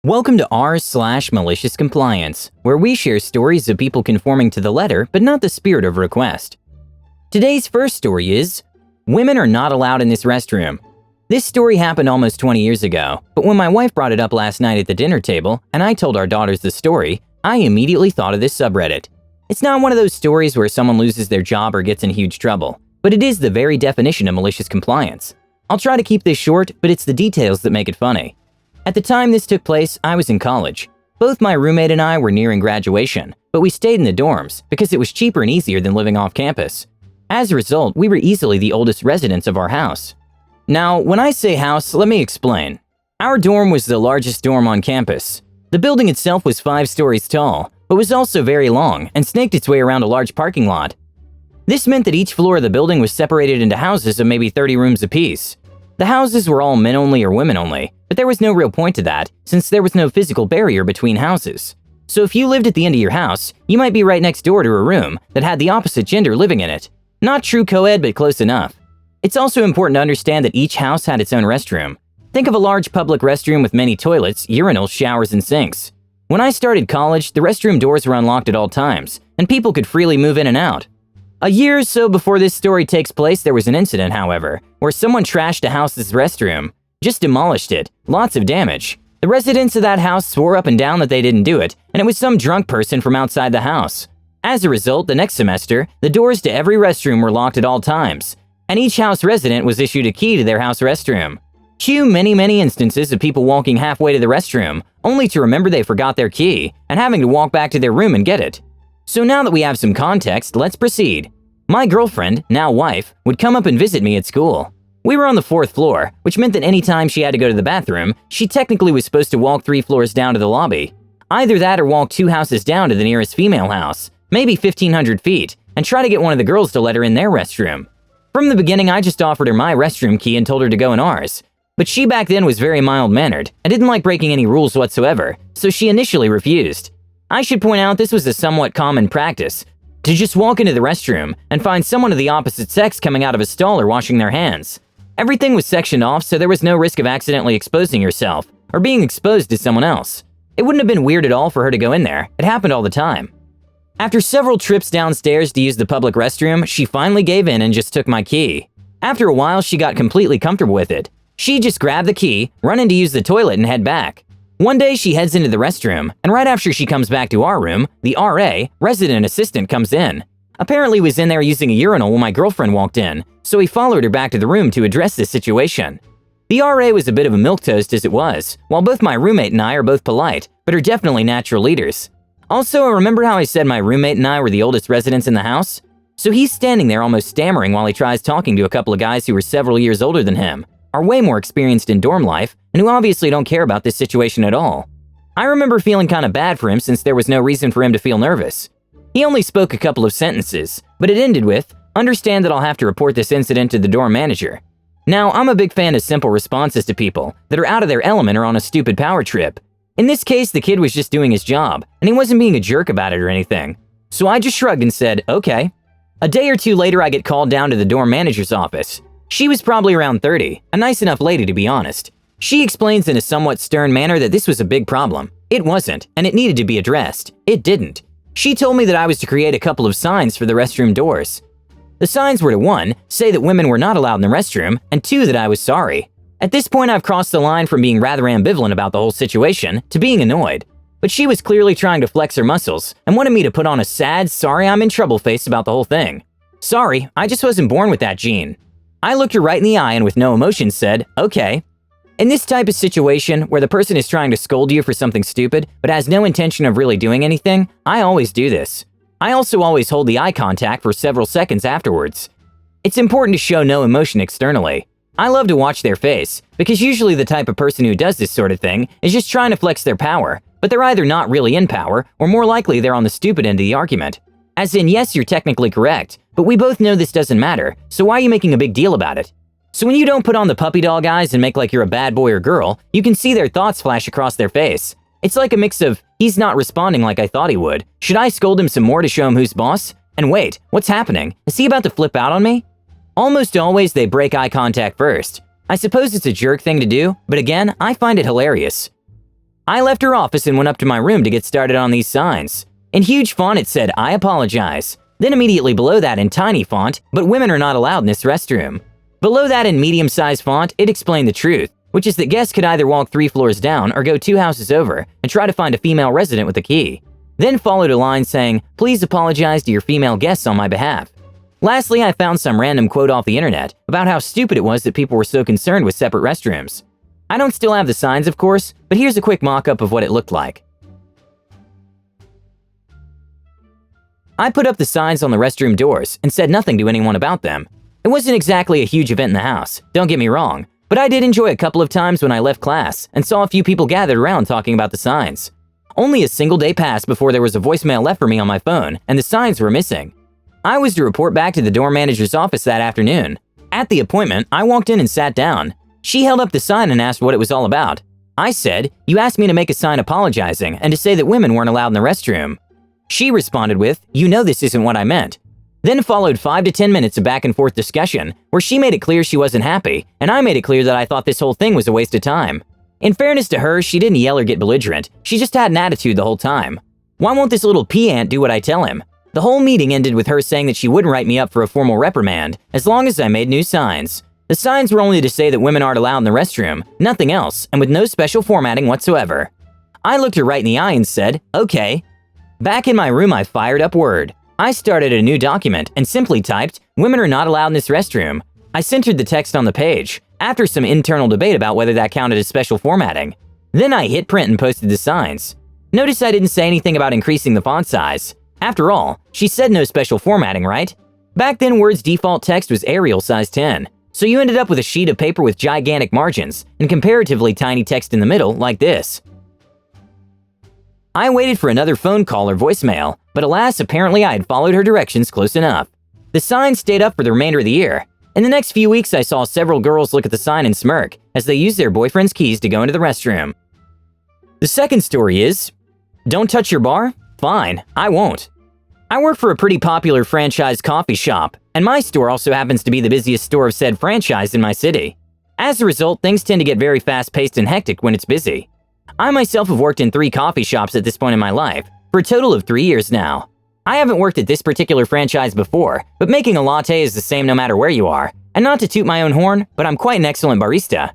Welcome to r/MaliciousCompliance, where we share stories of people conforming to the letter but not the spirit of request. Today's first story is, Women Are Not Allowed in This Restroom. This story happened almost 20 years ago, but when my wife brought it up last night at the dinner table and I told our daughters the story, I immediately thought of this subreddit. It's not one of those stories where someone loses their job or gets in huge trouble, but it is the very definition of malicious compliance. I'll try to keep this short, but it's the details that make it funny. At the time this took place, I was in college. Both my roommate and I were nearing graduation, but we stayed in the dorms because it was cheaper and easier than living off campus. As a result, we were easily the oldest residents of our house. Now, when I say house, let me explain. Our dorm was the largest dorm on campus. The building itself was 5 stories tall, but was also very long and snaked its way around a large parking lot. This meant that each floor of the building was separated into houses of maybe 30 rooms apiece. The houses were all men only or women only, but there was no real point to that since there was no physical barrier between houses. So if you lived at the end of your house, you might be right next door to a room that had the opposite gender living in it. Not true co-ed, but close enough. It's also important to understand that each house had its own restroom. Think of a large public restroom with many toilets, urinals, showers, and sinks. When I started college, the restroom doors were unlocked at all times, and people could freely move in and out. A year or so before this story takes place, there was an incident, however, where someone trashed a house's restroom. Just demolished it. Lots of damage. The residents of that house swore up and down that they didn't do it, and it was some drunk person from outside the house. As a result, the next semester, the doors to every restroom were locked at all times, and each house resident was issued a key to their house restroom. Cue many instances of people walking halfway to the restroom, only to remember they forgot their key, and having to walk back to their room and get it. So now that we have some context, let's proceed. My girlfriend, now wife, would come up and visit me at school. We were on the 4th floor, which meant that any time she had to go to the bathroom, she technically was supposed to walk 3 floors down to the lobby. Either that or walk 2 houses down to the nearest female house, maybe 1,500 feet, and try to get one of the girls to let her in their restroom. From the beginning, I just offered her my restroom key and told her to go in ours. But she back then was very mild-mannered and didn't like breaking any rules whatsoever, so she initially refused. I should point out this was a somewhat common practice, to just walk into the restroom and find someone of the opposite sex coming out of a stall or washing their hands. Everything was sectioned off, so there was no risk of accidentally exposing yourself or being exposed to someone else. It wouldn't have been weird at all for her to go in there. It happened all the time. After several trips downstairs to use the public restroom, she finally gave in and just took my key. After a while, she got completely comfortable with it. She just grabbed the key, run in to use the toilet, and head back. One day, she heads into the restroom, and right after she comes back to our room, the RA, resident assistant, comes in. Apparently was in there using a urinal when my girlfriend walked in, so he followed her back to the room to address this situation. The RA was a bit of a milquetoast as it was, while both my roommate and I are both polite, but are definitely natural leaders. Also, remember how I said my roommate and I were the oldest residents in the house? So he's standing there almost stammering while he tries talking to a couple of guys who were several years older than him, are way more experienced in dorm life, and who obviously don't care about this situation at all. I remember feeling kind of bad for him since there was no reason for him to feel nervous. He only spoke a couple of sentences, but it ended with, "Understand that I'll have to report this incident to the dorm manager." Now, I'm a big fan of simple responses to people that are out of their element or on a stupid power trip. In this case, the kid was just doing his job, and he wasn't being a jerk about it or anything. So I just shrugged and said, okay. A day or two later, I get called down to the dorm manager's office. She was probably around 30, a nice enough lady to be honest. She explains in a somewhat stern manner that this was a big problem. It wasn't, and it needed to be addressed. It didn't. She told me that I was to create a couple of signs for the restroom doors. The signs were to 1, say that women were not allowed in the restroom, and 2, that I was sorry. At this point, I've crossed the line from being rather ambivalent about the whole situation to being annoyed. But she was clearly trying to flex her muscles and wanted me to put on a sad, sorry I'm in trouble face about the whole thing. Sorry, I just wasn't born with that gene. I looked her right in the eye and with no emotion said, okay. In this type of situation, where the person is trying to scold you for something stupid but has no intention of really doing anything, I always do this. I also always hold the eye contact for several seconds afterwards. It's important to show no emotion externally. I love to watch their face, because usually the type of person who does this sort of thing is just trying to flex their power, but they're either not really in power, or more likely they're on the stupid end of the argument. As in, yes, you're technically correct, but we both know this doesn't matter, so why are you making a big deal about it? So when you don't put on the puppy dog eyes and make like you're a bad boy or girl, you can see their thoughts flash across their face. It's like a mix of, he's not responding like I thought he would. Should I scold him some more to show him who's boss? And wait, what's happening? Is he about to flip out on me? Almost always they break eye contact first. I suppose it's a jerk thing to do, but again, I find it hilarious. I left her office and went up to my room to get started on these signs. In huge font it said, "I apologize." Then immediately below that in tiny font, "But women are not allowed in this restroom." Below that in medium-sized font, it explained the truth, which is that guests could either walk 3 floors down or go 2 houses over and try to find a female resident with a key. Then followed a line saying, "Please apologize to your female guests on my behalf." Lastly, I found some random quote off the internet about how stupid it was that people were so concerned with separate restrooms. I don't still have the signs, of course, but here's a quick mock-up of what it looked like. I put up the signs on the restroom doors and said nothing to anyone about them. It wasn't exactly a huge event in the house, don't get me wrong, but I did enjoy a couple of times when I left class and saw a few people gathered around talking about the signs. Only a single day passed before there was a voicemail left for me on my phone and the signs were missing. I was to report back to the dorm manager's office that afternoon. At the appointment, I walked in and sat down. She held up the sign and asked what it was all about. I said, "You asked me to make a sign apologizing and to say that women weren't allowed in the restroom." She responded with, "You know this isn't what I meant." Then followed 5 to 10 minutes of back and forth discussion where she made it clear she wasn't happy and I made it clear that I thought this whole thing was a waste of time. In fairness to her, she didn't yell or get belligerent, she just had an attitude the whole time. Why won't this little pea-ant do what I tell him? The whole meeting ended with her saying that she wouldn't write me up for a formal reprimand as long as I made new signs. The signs were only to say that women aren't allowed in the restroom, nothing else, and with no special formatting whatsoever. I looked her right in the eye and said, "Okay." Back in my room, I fired up Word. I started a new document and simply typed, "Women are not allowed in this restroom." I centered the text on the page, after some internal debate about whether that counted as special formatting. Then I hit print and posted the signs. Notice I didn't say anything about increasing the font size. After all, she said no special formatting, right? Back then, Word's default text was Arial size 10, so you ended up with a sheet of paper with gigantic margins and comparatively tiny text in the middle like this. I waited for another phone call or voicemail, but alas, apparently I had followed her directions close enough. The sign stayed up for the remainder of the year. In the next few weeks, I saw several girls look at the sign and smirk as they used their boyfriend's keys to go into the restroom. The second story is, don't touch your bar? Fine, I won't. I work for a pretty popular franchise coffee shop, and my store also happens to be the busiest store of said franchise in my city. As a result, things tend to get very fast-paced and hectic when it's busy. I myself have worked in 3 coffee shops at this point in my life, for a total of 3 years now. I haven't worked at this particular franchise before, but making a latte is the same no matter where you are, and not to toot my own horn, but I'm quite an excellent barista.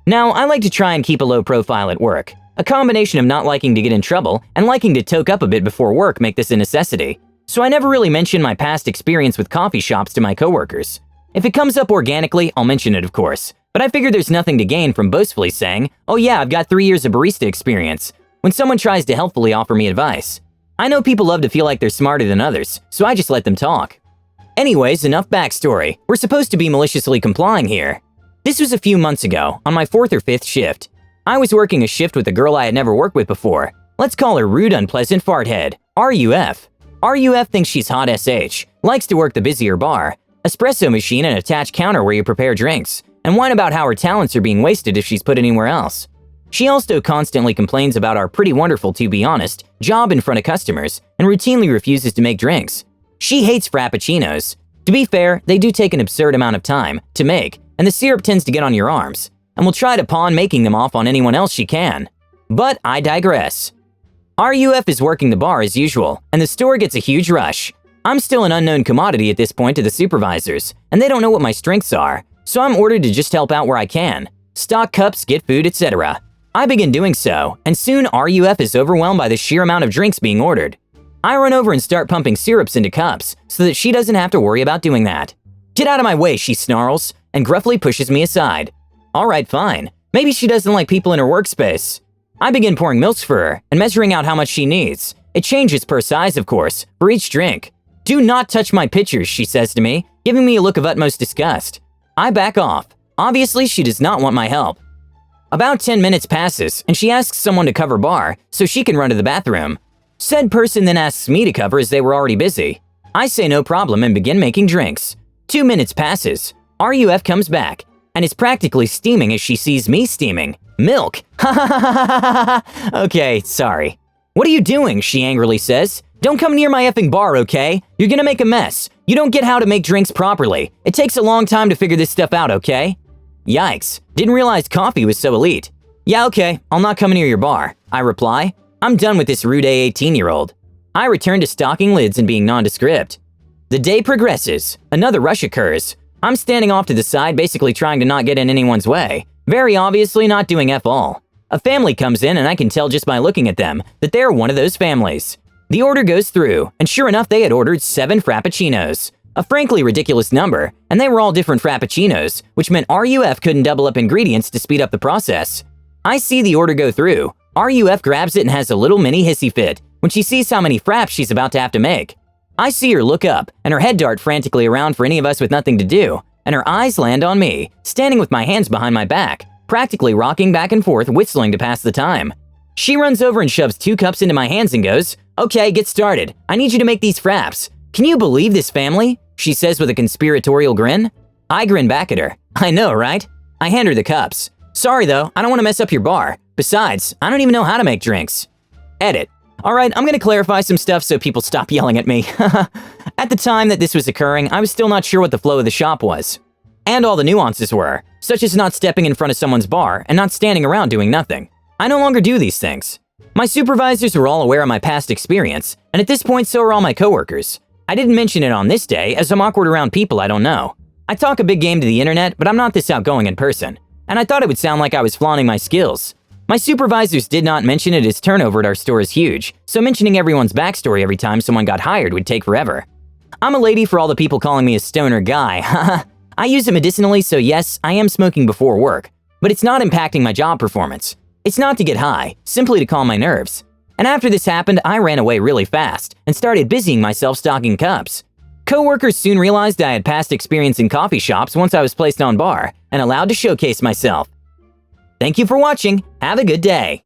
Now, I like to try and keep a low profile at work. A combination of not liking to get in trouble and liking to toke up a bit before work make this a necessity, so I never really mention my past experience with coffee shops to my coworkers. If it comes up organically, I'll mention it of course, but I figure there's nothing to gain from boastfully saying, "Oh yeah, I've got 3 years of barista experience," when someone tries to helpfully offer me advice. I know people love to feel like they're smarter than others, so I just let them talk. Anyways, enough backstory. We're supposed to be maliciously complying here. This was a few months ago, on my 4th or 5th shift. I was working a shift with a girl I had never worked with before. Let's call her Rude Unpleasant Farthead, RUF. RUF thinks she's hot SH, likes to work the busier bar, espresso machine and attached counter where you prepare drinks, and whine about how her talents are being wasted if she's put anywhere else. She also constantly complains about our pretty wonderful, to be honest, job in front of customers, and routinely refuses to make drinks. She hates frappuccinos. To be fair, they do take an absurd amount of time to make, and the syrup tends to get on your arms, and will try to pawn making them off on anyone else she can. But I digress. RUF is working the bar as usual, and the store gets a huge rush. I'm still an unknown commodity at this point to the supervisors, and they don't know what my strengths are, so I'm ordered to just help out where I can. Stock cups, get food, etc. I begin doing so, and soon RUF is overwhelmed by the sheer amount of drinks being ordered. I run over and start pumping syrups into cups so that she doesn't have to worry about doing that. "Get out of my way," she snarls, and gruffly pushes me aside. Alright, fine. Maybe she doesn't like people in her workspace. I begin pouring milks for her and measuring out how much she needs. It changes per size, of course, for each drink. "Do not touch my pitchers," she says to me, giving me a look of utmost disgust. I back off. Obviously, she does not want my help. About 10 minutes passes, and she asks someone to cover bar so she can run to the bathroom. Said person then asks me to cover as they were already busy. I say no problem and begin making drinks. 2 minutes passes. RUF comes back, and is practically steaming as she sees me steaming. Milk! Ha ha ha ha ha! Okay, sorry. "What are you doing?" she angrily says. "Don't come near my effing bar, okay? You're gonna make a mess. You don't get how to make drinks properly. It takes a long time to figure this stuff out, okay?" Yikes, didn't realize coffee was so elite. "Yeah, okay, I'll not come near your bar. I reply. I'm done with this rude 18-year-old. I return to stocking lids and being nondescript. The day progresses. Another rush occurs. I'm standing off to the side, basically trying to not get in anyone's way. Very obviously not doing F all. A family comes in and I can tell just by looking at them that they're one of those families. The order goes through, and sure enough they had ordered 7 frappuccinos. A frankly ridiculous number, and they were all different frappuccinos, which meant RUF couldn't double up ingredients to speed up the process. I see the order go through. RUF grabs it and has a little mini hissy fit when she sees how many fraps she's about to have to make. I see her look up, and her head dart frantically around for any of us with nothing to do, and her eyes land on me, standing with my hands behind my back, practically rocking back and forth, whistling to pass the time. She runs over and shoves 2 cups into my hands and goes, "Okay, get started. I need you to make these fraps. Can you believe this family?" she says with a conspiratorial grin. I grin back at her. I know, right? I hand her the cups. Sorry though, I don't want to mess up your bar. Besides, I don't even know how to make drinks. Edit. Alright, I'm gonna clarify some stuff so people stop yelling at me. At the time that this was occurring, I was still not sure what the flow of the shop was. And all the nuances were, such as not stepping in front of someone's bar and not standing around doing nothing. I no longer do these things. My supervisors were all aware of my past experience, and at this point so are all my coworkers. I didn't mention it on this day as I'm awkward around people I don't know. I talk a big game to the internet, but I'm not this outgoing in person, and I thought it would sound like I was flaunting my skills. My supervisors did not mention it as turnover at our store is huge, so mentioning everyone's backstory every time someone got hired would take forever. I'm a lady for all the people calling me a stoner guy, haha. I use it medicinally, so yes, I am smoking before work, but it's not impacting my job performance. It's not to get high, simply to calm my nerves. And after this happened, I ran away really fast and started busying myself stocking cups. Coworkers soon realized I had past experience in coffee shops once I was placed on bar and allowed to showcase myself. Thank you for watching. Have a good day.